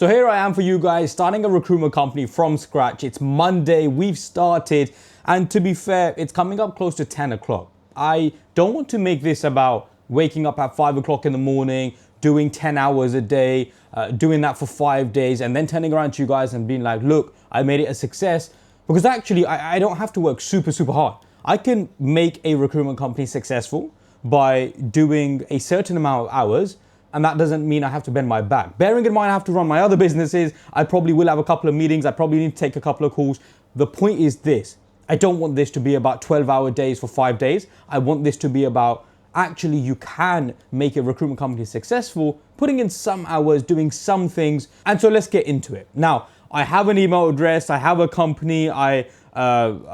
So here I am for you guys, starting a recruitment company from scratch. It's Monday, we've started, and to be fair, it's coming up close to 10 o'clock. I don't want to make this about waking up at 5 o'clock in the morning, doing 10 hours a day, doing that for 5 days, and then turning around to you guys and being like, look, I made it a success. Because actually, I don't have to work super hard. I can make a recruitment company successful by doing a certain amount of hours, and that doesn't mean I have to bend my back. Bearing in mind I have to run my other businesses, I probably will have a couple of meetings, I probably need to take a couple of calls. The point is this, I don't want this to be about 12-hour days for 5 days. I want this to be about actually you can make a recruitment company successful, putting in some hours, doing some things. And so let's get into it. Now, I have an email address, I have a company, I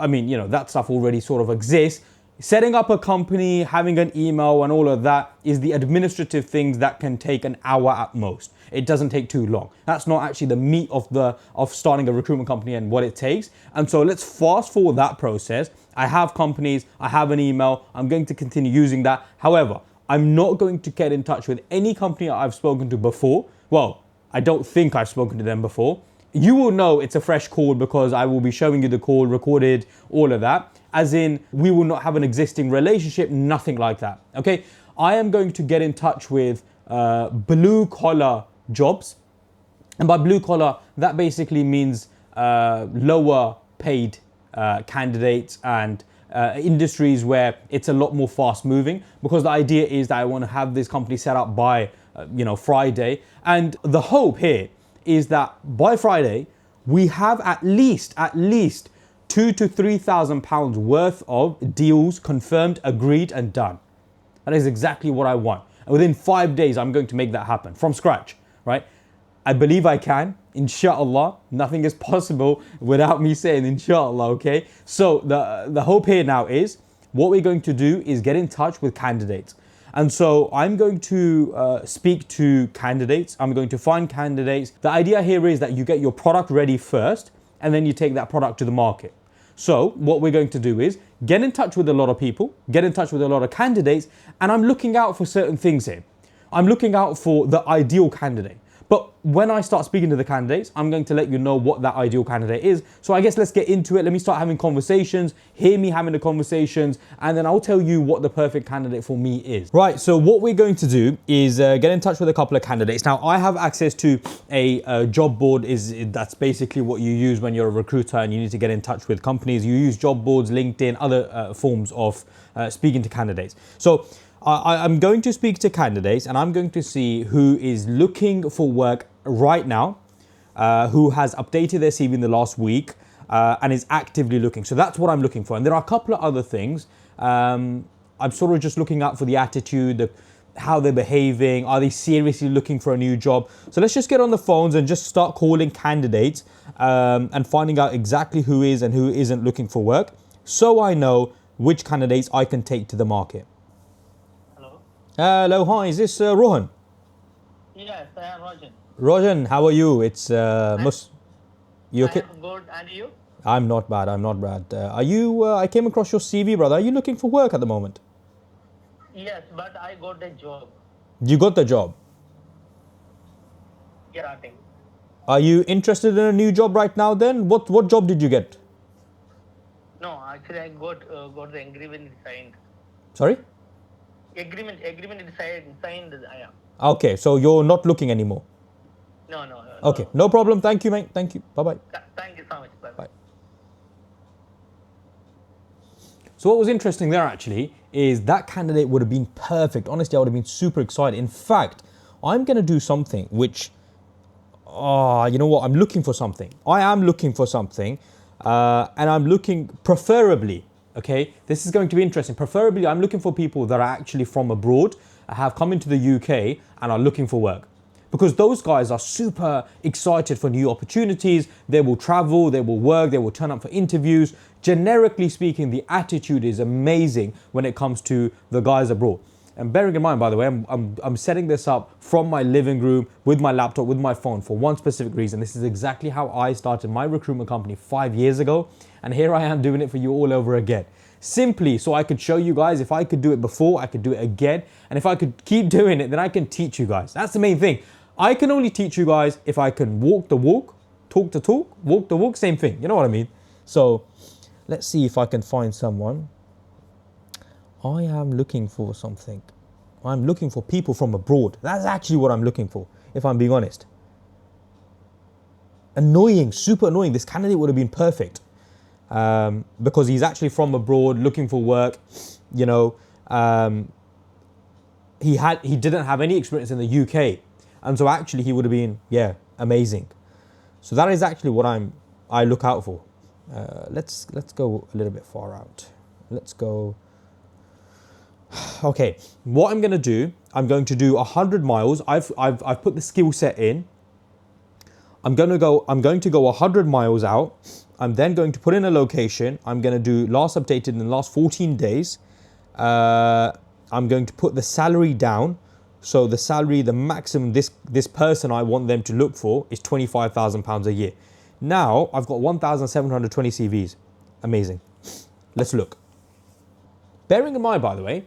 mean, you know, that stuff already sort of exists. Setting up a company, having an email and all of that is the administrative things that can take an hour at most. It doesn't take too long. That's not actually the meat of starting a recruitment company and what it takes. And so let's fast forward that process. I have companies, I have an email, I'm going to continue using that. However, I'm not going to get in touch with any company I've spoken to before. Well, I don't think I've spoken to them before. You will know it's a fresh call because I will be showing you the call, recorded, all of that. As in, we will not have an existing relationship, nothing like that, okay? I am going to get in touch with blue collar jobs. And by blue collar, that basically means lower paid candidates and industries where it's a lot more fast moving, because the idea is that I want to have this company set up by, Friday. And the hope here is that by Friday, we have at least £2,000 to £3,000 worth of deals confirmed, agreed, and done. That is exactly what I want. And within 5 days, I'm going to make that happen from scratch, right? I believe I can, inshallah. Nothing is possible without me saying inshallah, okay? So the hope here now is, what we're going to do is get in touch with candidates. And so I'm going to speak to candidates. I'm going to find candidates. The idea here is that you get your product ready first, and then you take that product to the market. So what we're going to do is get in touch with a lot of people, get in touch with a lot of candidates, and I'm looking out for certain things here. I'm looking out for the ideal candidate. But when I start speaking to the candidates, I'm going to let you know what that ideal candidate is. So I guess let's get into it. Let me start having conversations, hear me having the conversations, and then I'll tell you what the perfect candidate for me is. Right, so what we're going to do is get in touch with a couple of candidates. Now, I have access to a job board. That's basically what you use when you're a recruiter and you need to get in touch with companies. You use job boards, LinkedIn, other forms of speaking to candidates. So I'm going to speak to candidates and I'm going to see who is looking for work right now, who has updated their CV in the last week and is actively looking. So that's what I'm looking for. And there are a couple of other things. I'm sort of just looking out for the attitude, how they're behaving. Are they seriously looking for a new job? So let's just get on the phones and just start calling candidates and finding out exactly who is and who isn't looking for work, so I know which candidates I can take to the market. Hello, hi, is this Rohan? Yes, I am Rohan. Rohan, how are you? It's you okay? I am good, and you? I'm not bad, are you, I came across your CV, brother. Are you looking for work at the moment? Yes, but I got a job. You got the job? Granting. Are you interested in a new job right now then? What job did you get? No, actually I got the agreement signed. Sorry? Agreement is signed, I am. Okay, so you're not looking anymore? No. Okay, no problem. Thank you, mate. Thank you. Bye-bye. Thank you so much. Bye. So what was interesting there actually is that candidate would have been perfect. Honestly, I would have been super excited. In fact, I'm going to do something which, you know what? I'm looking for something. I am looking for something and I'm looking preferably, okay, this is going to be interesting. Preferably, I'm looking for people that are actually from abroad, have come into the UK and are looking for work. Because those guys are super excited for new opportunities. They will travel, they will work, they will turn up for interviews. Generically speaking, the attitude is amazing when it comes to the guys abroad. And bearing in mind, by the way, I'm setting this up from my living room with my laptop, with my phone for one specific reason. This is exactly how I started my recruitment company 5 years ago. And here I am doing it for you all over again. Simply so I could show you guys, if I could do it before, I could do it again. And if I could keep doing it, then I can teach you guys. That's the main thing. I can only teach you guys if I can walk the walk, talk the talk, walk the walk, same thing. You know what I mean? So let's see if I can find someone. I am looking for something. I'm looking for people from abroad. That's actually what I'm looking for, if I'm being honest. Annoying, super annoying. This candidate would have been perfect because he's actually from abroad looking for work. You know, he didn't have any experience in the UK, and so actually he would have been amazing. So that is actually what I look out for. Let's go a little bit far out. Let's go. Okay, what I'm going to do, I'm going to do 100 miles. I've put the skill set in. I'm going to go 100 miles out. I'm then going to put in a location. I'm going to do last updated in the last 14 days. I'm going to put the salary down. So the salary, the maximum this person I want them to look for is £25,000 a year. Now I've got 1,720 CVs. Amazing. Let's look. Bearing in mind, by the way,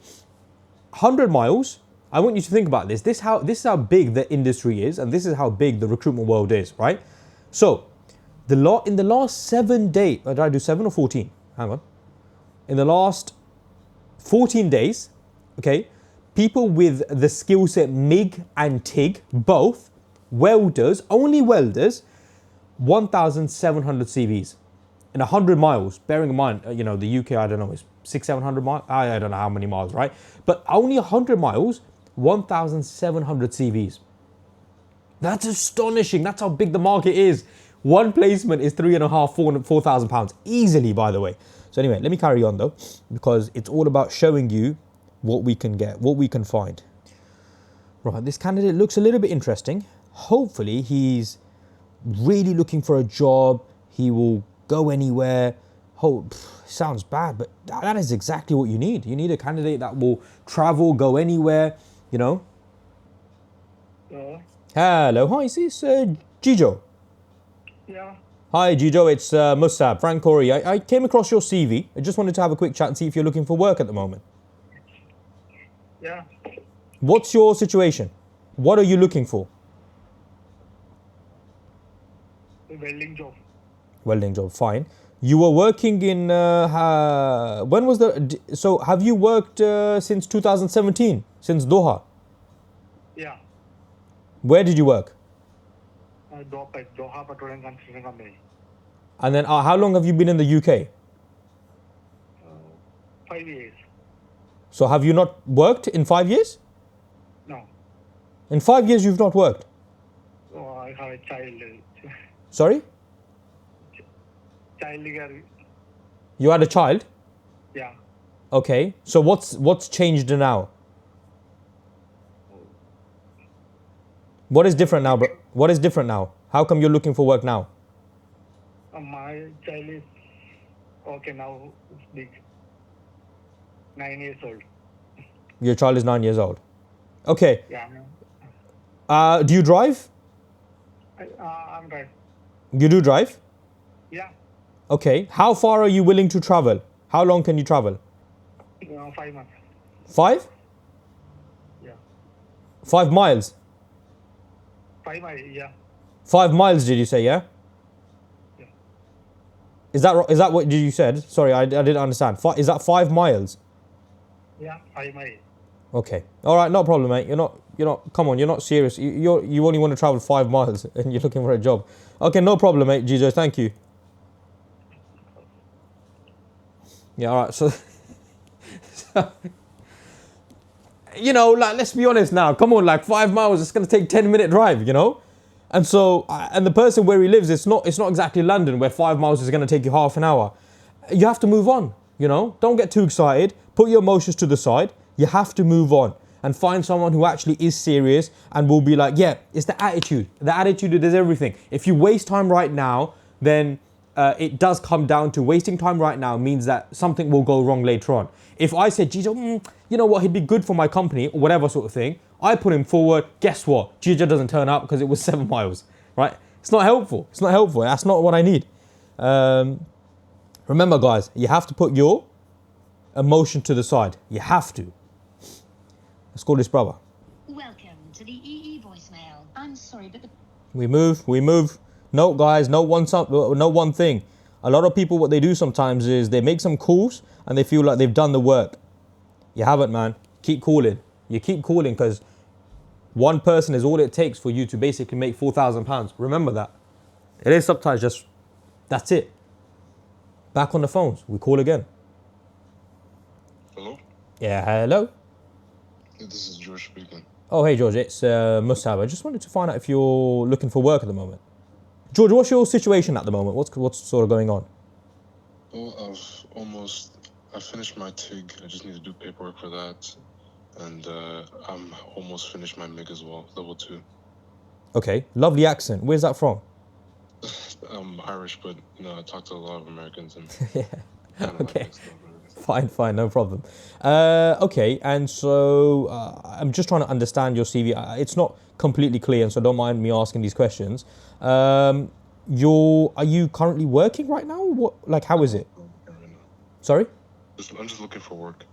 100 miles, I want you to think about this. This is how big the industry is, and this is how big the recruitment world is, right? So, in the last 7 days, did I do 7 or 14? Hang on. In the last 14 days, okay, people with the skill set MIG and TIG, both, welders, only welders, 1,700 CVs. In 100 miles, bearing in mind, the UK, I don't know, is 600-700 miles. I don't know how many miles, right? But only 100 miles, 1,700 CVs. That's astonishing. That's how big the market is. One placement is £3,500–4,000 easily, by the way. So anyway, let me carry on though, because it's all about showing you what we can get, what we can find. Right, this candidate looks a little bit interesting. Hopefully he's really looking for a job. He will go anywhere. Sounds bad, but that is exactly what you need. You need a candidate that will travel, go anywhere, you know. Hello, hi, is this Jijo? Yeah. Hi Jijo, it's Musab, Frank Corey. I came across your CV. I just wanted to have a quick chat and see if you're looking for work at the moment. Yeah. What's your situation? What are you looking for? A welding job. Welding job, fine. You were working in, when was so have you worked since 2017, since Doha? Yeah. Where did you work? Doha Petroleum Construction Company. And then how long have you been in the UK? 5 years. So have you not worked in 5 years? No. In 5 years you've not worked? Oh, I have a child. Sorry? Child. You had a child? Yeah. Okay. So what's changed now? What is different now, bro? What is different now? How come you're looking for work now? My child is okay now. It's big. 9 years old. Your child is 9 years old. Okay. Yeah. Do you drive? I'm right. You do drive? Yeah. Okay. How far are you willing to travel? How long can you travel? 5 months. 5? Yeah. 5 miles? 5 miles, yeah. 5 miles, did you say, yeah? Yeah. Is that what you said? Sorry, I didn't understand. Is that 5 miles? Yeah, 5 miles. Okay. All right, no problem, mate. You're not, come on, you're not serious. You only want to travel 5 miles and you're looking for a job. Okay, no problem, mate. Jijo, thank you. Yeah, all right. So, let's be honest now. Come on, 5 miles, it's going to take 10-minute drive, And so, and the person where he lives, it's not exactly London where 5 miles is going to take you half an hour. You have to move on, Don't get too excited. Put your emotions to the side. You have to move on and find someone who actually is serious and will be like, yeah, it's the attitude. The attitude that does everything. If you waste time right now, then it does come down to wasting time right now means that something will go wrong later on. If I said, Jijo, you know what, he'd be good for my company or whatever sort of thing, I put him forward, guess what? Jijo doesn't turn up because it was 7 miles, right? It's not helpful. It's not helpful. That's not what I need. Remember, guys, you have to put your emotion to the side. You have to. Let's call this brother. Welcome to the EE voicemail. I'm I'm sorry, but the We move. No, guys, no one thing. A lot of people, what they do sometimes is they make some calls and they feel like they've done the work. You haven't, man. Keep calling. You keep calling because one person is all it takes for you to basically make £4,000. Remember that. It is sometimes just, that's it. Back on the phones. We call again. Hello? Yeah, hello. Yeah, this is George speaking. Oh, hey, George. It's Musab. I just wanted to find out if you're looking for work at the moment. George, what's your situation at the moment? What's sort of going on? Well, I finished my TIG. I just need to do paperwork for that. And I'm almost finished my MIG as well, level 2. Okay, lovely accent. Where's that from? I'm Irish, but I talk to a lot of Americans and Yeah. kind of Okay. mixed up everything. Fine, no problem. Okay, and so I'm just trying to understand your CV. It's not completely clear, and so don't mind me asking these questions. Are you currently working right now? How is it? I'm working right now. Sorry? I'm just looking for work.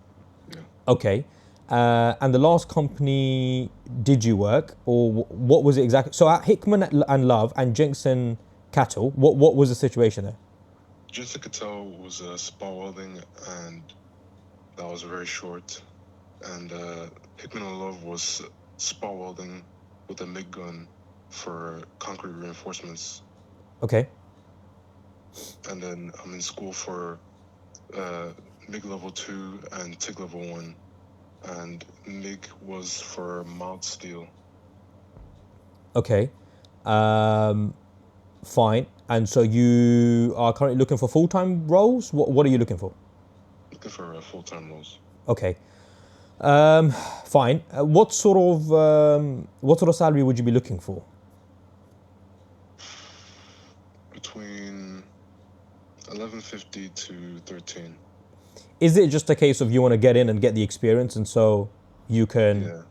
Yeah. Okay. And the last company, did you work, or what was it exactly? So at Hickman and Love and Jensen Cattle, what was the situation there? Jessica Cattell was spot welding, and that was very short. And Hickman and Love was spot welding with a MIG gun for concrete reinforcements. Okay. And then I'm in school for MIG level 2 and TIG level 1. And MIG was for mild steel. Okay. Fine. And so you are currently looking for full-time roles? What are you looking for? Looking for full-time roles. Okay. Fine. What sort of salary would you be looking for? Between 1150 to 13. Is it just a case of you want to get in and get the experience, and so you can Yeah.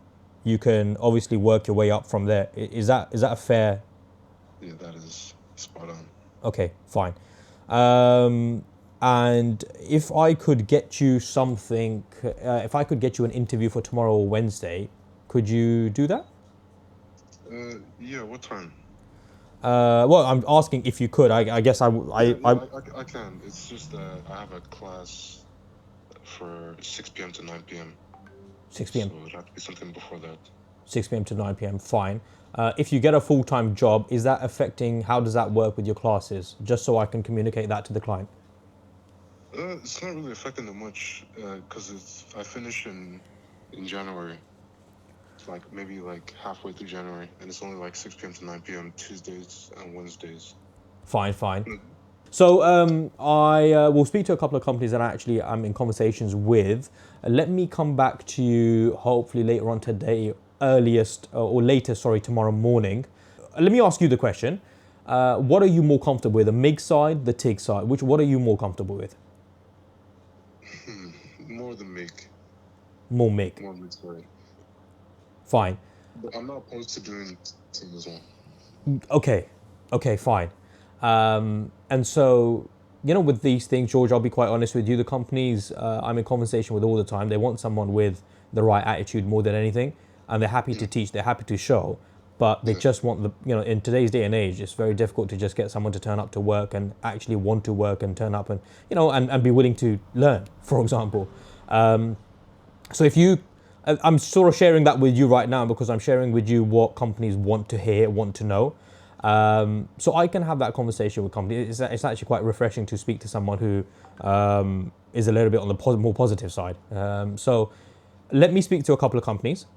you can obviously work your way up from there? Is that a fair? Yeah, that is spot on. Okay, fine. And if I could get you something, if I could get you an interview for tomorrow or Wednesday, could you do that? Yeah, what time? Well, I'm asking if you could. I guess I can. It's just that I have a class for 6 p.m. to 9 p.m. 6 p.m. So it'd have to be something before that. 6 p.m. to 9 p.m. Fine. If you get a full-time job, is that affecting? How does that work with your classes? Just so I can communicate that to the client. It's not really affecting them much because I finish in January. It's maybe halfway through January, and it's only 6 p.m. to 9 p.m. Tuesdays and Wednesdays. Fine. So I will speak to a couple of companies that I'm in conversations with. Let me come back to you hopefully later on today, tomorrow morning. Let me ask you the question. What are you more comfortable with, the MIG side, the TIG side? What are you more comfortable with? More than MIG. More MIG. More MIG, sorry. Fine. But I'm not opposed to doing TIG as well. Okay, fine. And so, with these things, George, I'll be quite honest with you. The companies I'm in conversation with all the time, they want someone with the right attitude more than anything. And they're happy to teach, they're happy to show. But they just want in today's day and age, it's very difficult to just get someone to turn up to work and actually want to work and turn up and, and be willing to learn, for example. So I'm sort of sharing that with you right now because I'm sharing with you what companies want to hear, want to know. So I can have that conversation with companies. It's actually quite refreshing to speak to someone who is a little bit on the more positive side. So let me speak to a couple of companies.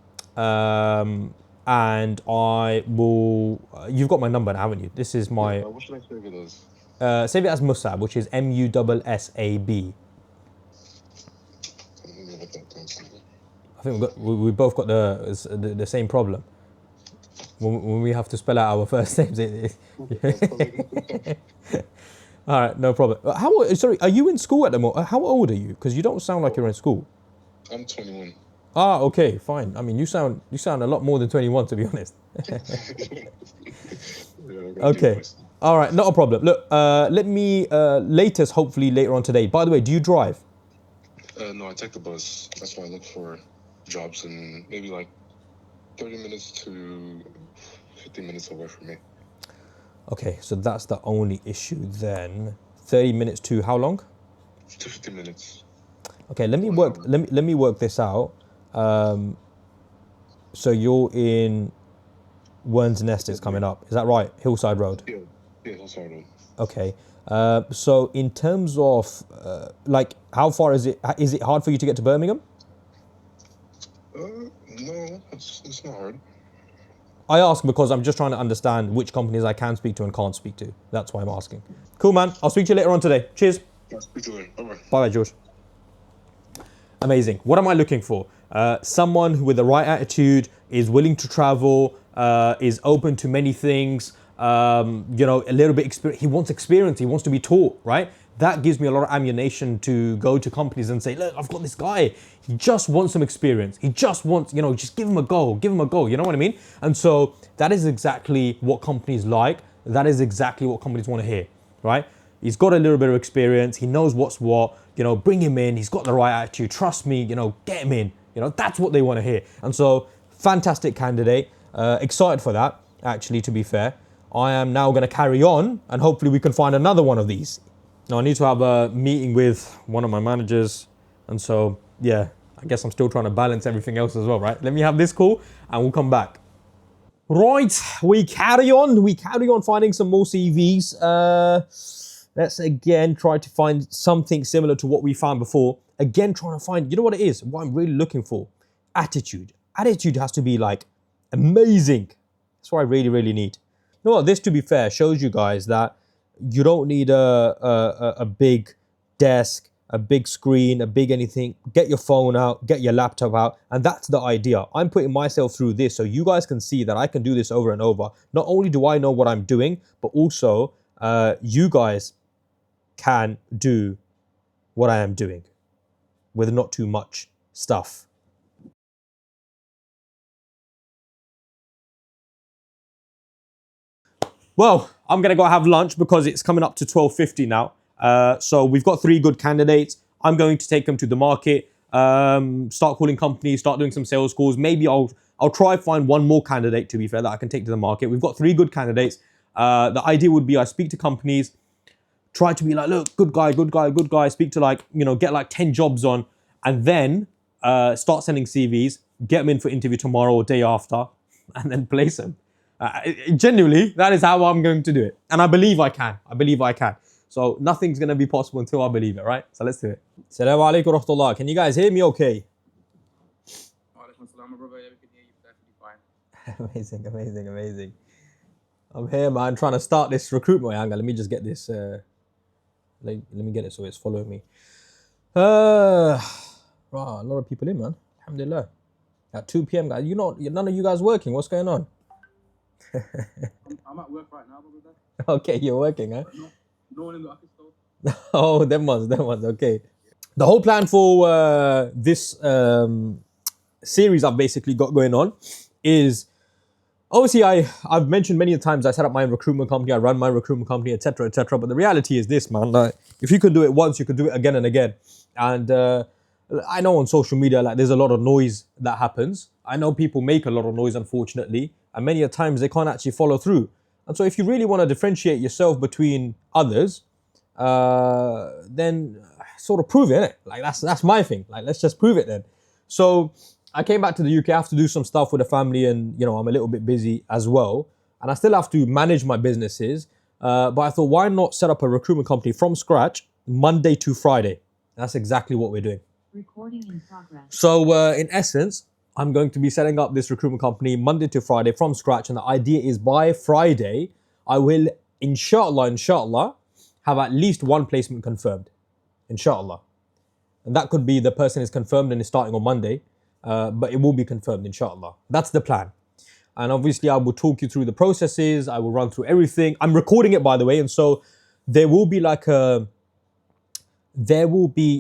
And I will. You've got my number now, haven't you? This is my. What should I save it as? Save it as Musab, which is MUSSAB. I think we both got the same problem. When we have to spell out our first names. All right, no problem. Sorry, are you in school at the moment? How old are you? Because you don't sound like you're in school. I'm 21. Ah, okay, fine. I mean, you sound a lot more than 21, to be honest. Okay. All right, not a problem. Look, let me hopefully later on today. By the way, do you drive? No, I take the bus. That's why I look for jobs in maybe 30 minutes to 50 minutes away from me. Okay, so that's the only issue then. 30 minutes to how long? To 50 minutes. Okay, let me 1 work. hour. Let me work this out. So you're in Wern's Nest is coming up. Is that right? Hillside Road. Yeah, yeah, Hillside Road. Okay. So in terms of like, how far is it? Is it hard for you to get to Birmingham? No, it's not hard. I ask because I'm just trying to understand which companies I can speak to and can't speak to. That's why I'm asking. Cool, man. I'll speak to you later on today. Cheers. I'll speak to you later. Bye-bye. Bye, George. Amazing. What am I looking for? Someone who with the right attitude, is willing to travel, is open to many things, you know, a little bit experience. He wants experience. He wants to be taught, right? That gives me a lot of ammunition to go to companies and say, look, I've got this guy. He just wants some experience. He just wants, you know, just give him a go. Give him a go. You know what I mean? And so that is exactly what companies like. That is exactly what companies want to hear, right? He's got a little bit of experience. He knows what's what. You know, bring him in. He's got the right attitude. Trust me, you know, get him in. You know, that's what they want to hear. And so, fantastic candidate. Excited for that, actually, to be fair. I am now going to carry on and hopefully we can find another one of these. Now, I need to have a meeting with one of my managers. And so, yeah, I guess I'm still trying to balance everything else as well, right? Let me have this call and we'll come back. Right, we carry on. We carry on finding some more CVs. Let's again try to find something similar to what we found before. Again, trying to find, you know what it is? What I'm really looking for? Attitude. Attitude has to be like amazing. That's what I really, really need. You know what? This, to be fair, shows you guys that you don't need a big desk, a big screen, a big anything. Get your phone out, get your laptop out. And that's the idea. I'm putting myself through this so you guys can see that I can do this over and over. Not only do I know what I'm doing, but also you guys can do what I am doing with not too much stuff. Well, I'm going to go have lunch because it's coming up to 12:50 now. So we've got 3 good candidates. I'm going to take them to the market, start calling companies, start doing some sales calls. Maybe I'll try find one more candidate, to be fair, that I can take to the market. We've got 3 good candidates. The idea would be I speak to companies, try to be like, look, good guy, good guy, good guy. Speak to like, you know, get like 10 jobs on and then start sending CVs, get them in for interview tomorrow or day after and then place them. Genuinely, that is how I'm going to do it. And I believe I can. I believe I can. So nothing's going to be possible until I believe it, right? So let's do it. Assalamu alaikum wa rahmatullah. Can you guys hear me okay? Amazing, amazing, amazing. I'm here, man, trying to start this recruitment angle. Let me just get this. Let me get it so it's following me. Right, a lot of people in, man. Alhamdulillah. At 2 p.m, guys. None of you guys working. What's going on? I'm at work right now, brother. Okay, you're working, huh? No one in the office though. Oh, them ones, okay. The whole plan for this series I've basically got going on is, obviously I've mentioned many times I set up my own recruitment company, I run my recruitment company, etc., etc. But the reality is this, man, like, if you can do it once, you can do it again and again. And I know on social media, like, there's a lot of noise that happens. I know people make a lot of noise, unfortunately, and many a times they can't actually follow through. And so if you really want to differentiate yourself between others, then sort of prove it, innit? Like, that's my thing. Like, let's just prove it then. So I came back to the UK. I have to do some stuff with the family, and, you know, I'm a little bit busy as well. And I still have to manage my businesses. But I thought, why not set up a recruitment company from scratch, Monday to Friday? And that's exactly what we're doing. Recording in progress. So in essence, I'm going to be setting up this recruitment company Monday to Friday from scratch. And the idea is by Friday, I will, inshallah, have at least one placement confirmed. Inshallah. And that could be the person is confirmed and is starting on Monday. But it will be confirmed, inshallah. That's the plan. And obviously, I will talk you through the processes. I will run through everything. I'm recording it, by the way. And so there will be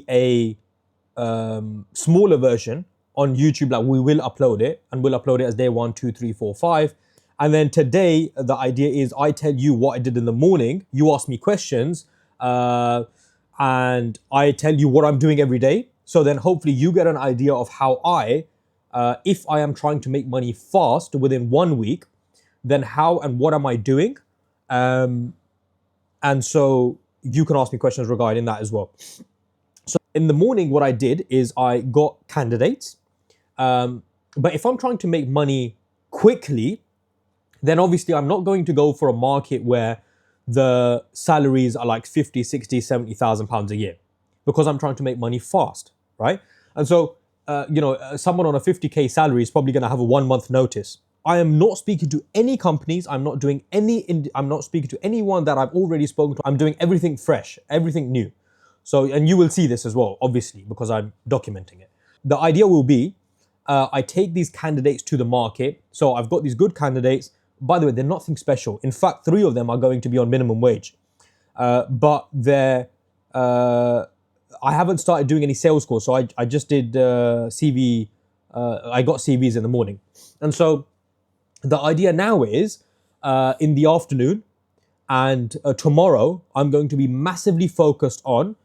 a smaller version on YouTube. Like, we will upload it, and we'll upload it as day 1, 2, 3, 4, 5. And then today, the idea is I tell you what I did in the morning. You ask me questions, and I tell you what I'm doing every day. So then hopefully you get an idea of how if I am trying to make money fast within 1 week, then how and what am I doing? And so you can ask me questions regarding that as well. So in the morning, what I did is I got candidates. But if I'm trying to make money quickly, then obviously I'm not going to go for a market where the salaries are like 50, 60, 70,000 pounds a year, because I'm trying to make money fast, right? And so, someone on a 50K salary is probably going to have a 1 month notice. I am not speaking to any companies. I'm not speaking to anyone that I've already spoken to. I'm doing everything fresh, everything new. So, and you will see this as well, obviously, because I'm documenting it. The idea will be, I take these candidates to the market. So I've got these good candidates. By the way, they're nothing special. In fact, 3 of them are going to be on minimum wage. But I haven't started doing any sales calls. So I just did CV. I got CVs in the morning. And so the idea now is, in the afternoon and tomorrow, I'm going to be massively focused on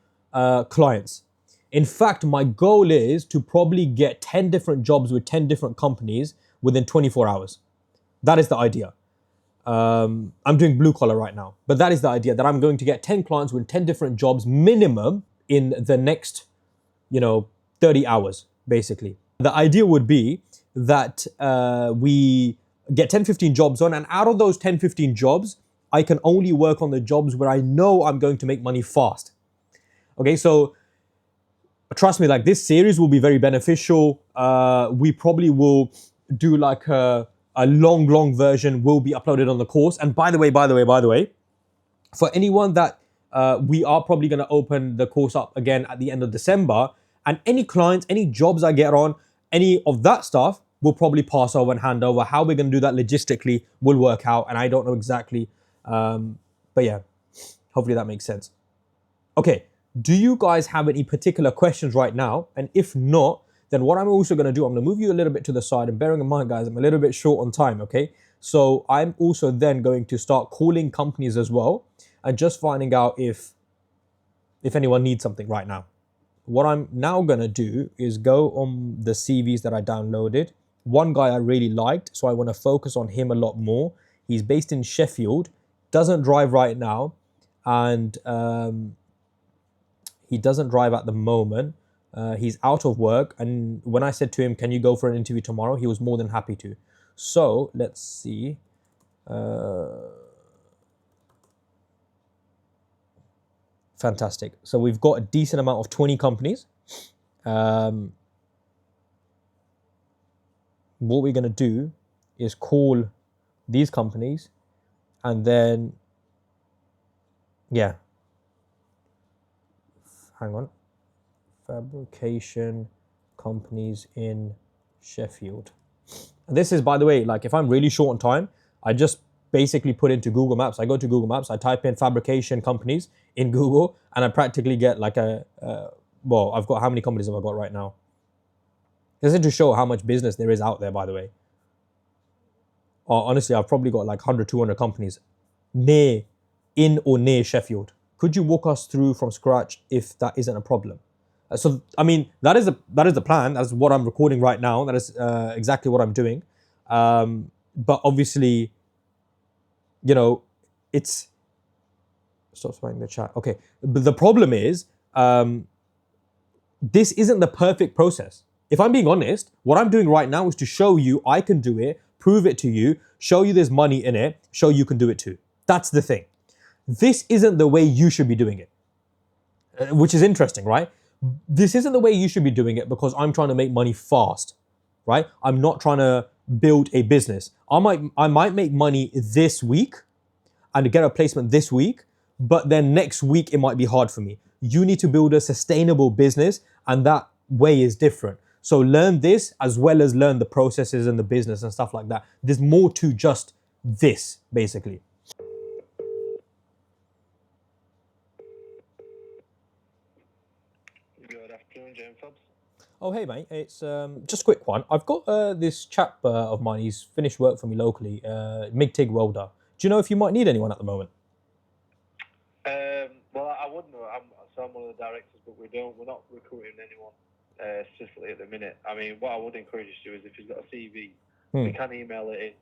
clients. In fact, my goal is to probably get 10 different jobs with 10 different companies within 24 hours. That is the idea. I'm doing blue collar right now, but that is the idea, that I'm going to get 10 clients with 10 different jobs minimum in the next, 30 hours, basically. The idea would be that we get 10, 15 jobs on, and out of those 10, 15 jobs, I can only work on the jobs where I know I'm going to make money fast. Okay, so trust me, like, this series will be very beneficial. We probably will do like a long version will be uploaded on the course. And by the way, for anyone that we are probably going to open the course up again at the end of December, and any clients, any jobs I get on, any of that stuff, we'll probably pass over and hand over. How we're going to do that logistically will work out, and I don't know exactly. But yeah, hopefully that makes sense. Okay, do you guys have any particular questions right now? And if not, then what I'm also going to do, I'm going to move you a little bit to the side, and bearing in mind, guys, I'm a little bit short on time, okay? So I'm also then going to start calling companies as well and just finding out if anyone needs something right now. What I'm now going to do is go on the CVs that I downloaded. One guy I really liked, so I want to focus on him a lot more. He's based in Sheffield, doesn't drive right now, and he doesn't drive at the moment. He's out of work, and when I said to him, can you go for an interview tomorrow, he was more than happy to. So let's see. Fantastic. So we've got a decent amount of 20 companies. What we're going to do is call these companies, and then, yeah. Hang on. Fabrication companies in Sheffield. And this is, by the way, like, if I'm really short on time, I just basically put into Google Maps. I go to Google Maps, I type in fabrication companies in Google, and I practically get like I've got, how many companies have I got right now? This is to show how much business there is out there, by the way. Honestly, I've probably got like 100, 200 companies in or near Sheffield. Could you walk us through from scratch if that isn't a problem? So, I mean, that is the plan. That's what I'm recording right now. That is exactly what I'm doing. But obviously, it's... Stop spamming the chat. Okay. But the problem is, this isn't the perfect process. If I'm being honest, what I'm doing right now is to show you I can do it, prove it to you, show you there's money in it, show you can do it too. That's the thing. This isn't the way you should be doing it, which is interesting, right? This isn't the way you should be doing it, because I'm trying to make money fast, right? I'm not trying to build a business. I might make money this week and get a placement this week, but then next week it might be hard for me. You need to build a sustainable business, and that way is different. So learn this as well as learn the processes and the business and stuff like that. There's more to just this, basically. Good afternoon, James Fobbs. Oh, hey, mate. It's just a quick one. I've got this chap of mine. He's finished work for me locally, MIG-TIG welder. Do you know if you might need anyone at the moment? Well, I wouldn't know. I'm one of the directors, but we're not recruiting anyone specifically at the minute. I mean, what I would encourage you to do is, if you've got a CV, you can email it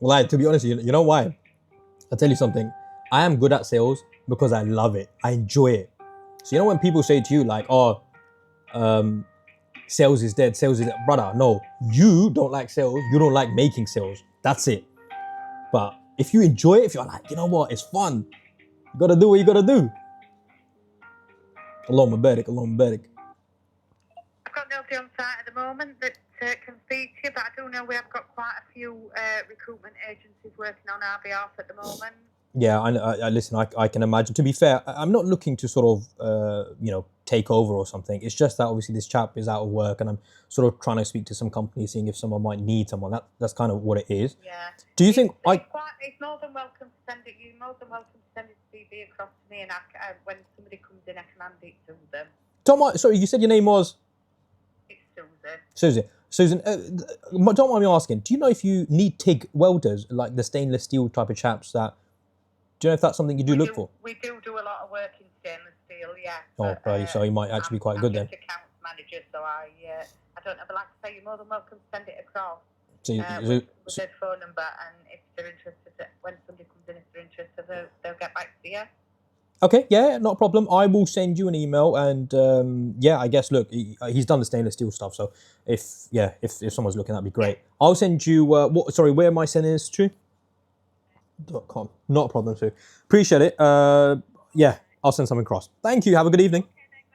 Like, to be honest, you know why? I'll tell you something. I am good at sales because I love it. I enjoy it. So you know when people say to you like, "Oh, sales is dead, sales is dead," brother. No, you don't like sales. You don't like making sales. That's it. But if you enjoy it, if you're like, you know what, it's fun. You gotta do what you gotta do. Allahumma barik, Allahumma barik. I've got nobody on site at the moment that can speak to you, but I do know we have got quite a few recruitment agencies working on our behalf at the moment. Yeah, I listen. I can imagine. To be fair, I'm not looking to sort of take over or something. It's just that obviously this chap is out of work, and I'm sort of trying to speak to some companies, seeing if someone might need someone. That's kind of what it is. Yeah. Do you think It's more than welcome to send it. You're more than welcome to send his CV across to me, and when somebody comes in, I can hand it to them. Tom, sorry, you said your name was It's Susan. Susan. Susan, don't mind me asking. Do you know if you need TIG welders, like the stainless steel type of chaps that? Do you know if that's something you do look for? We do a lot of work in stainless steel, yeah. Oh, right, so you might actually be quite good then. I'm just accounts manager, so I don't know, but like I say, you're more than welcome to send it across So, with their phone number, and if they're interested, when somebody comes in, if they're interested, they'll get back to you. okay, yeah, not a problem. I will send you an email, and I guess look, he's done the stainless steel stuff. So if someone's looking, that'd be great. I'll send you. Where am I sending this to? .com. Not a problem, Sue. Appreciate it. I'll send something across. Thank you. Have a good evening.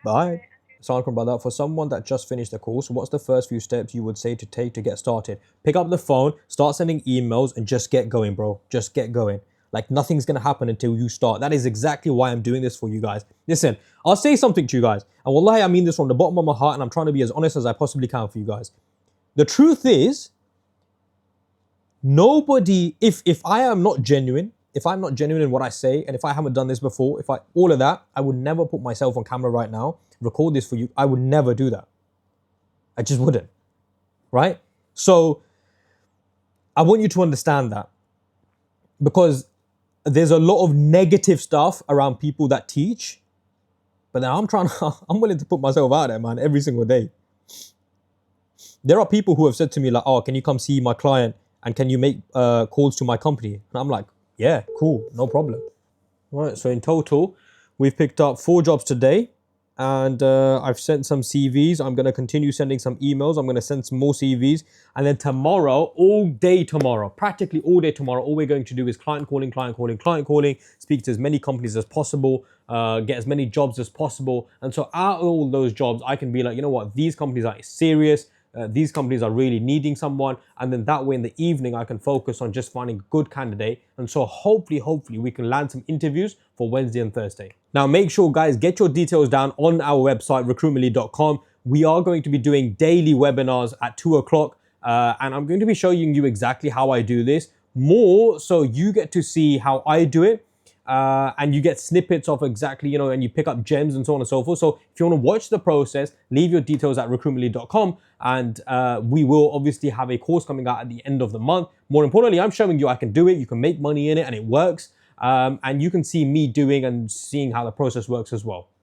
Bye. Sankram brother, for someone that just finished the course, what's the first few steps you would say to take to get started? Pick up the phone, start sending emails, and just get going, bro. Just get going. Like, nothing's going to happen until you start. That is exactly why I'm doing this for you guys. Listen, I'll say something to you guys. And wallahi, I mean this from the bottom of my heart, and I'm trying to be as honest as I possibly can for you guys. The truth is, nobody, if I am not genuine, if I'm not genuine in what I say, and if I haven't done this before, all of that, I would never put myself on camera right now, record this for you. I would never do that. I just wouldn't. Right? So I want you to understand that, because there's a lot of negative stuff around people that teach, but then I'm willing to put myself out there, man, every single day. There are people who have said to me like, "Oh, can you come see my client? And can you make calls to my company?" And I'm like, yeah, cool, no problem. All right, so in total, we've picked up 4 jobs today, and I've sent some CVs. I'm going to continue sending some emails. I'm going to send some more CVs. And then tomorrow, practically all day tomorrow, all we're going to do is client calling, speak to as many companies as possible, get as many jobs as possible. And so out of all those jobs, I can be like, you know what, these companies are serious. These companies are really needing someone, and then that way in the evening I can focus on just finding a good candidate, and so hopefully we can land some interviews for Wednesday and Thursday. Now make sure guys, get your details down on our website recruitmently.com. We are going to be doing daily webinars at 2 o'clock, and I'm going to be showing you exactly how I do this, more so you get to see how I do it. And you get snippets of exactly, and you pick up gems and so on and so forth. So if you want to watch the process, leave your details at recruitmently.com, and we will obviously have a course coming out at the end of the month. More importantly, I'm showing you I can do it, you can make money in it, and it works. And you can see me doing and seeing how the process works as well.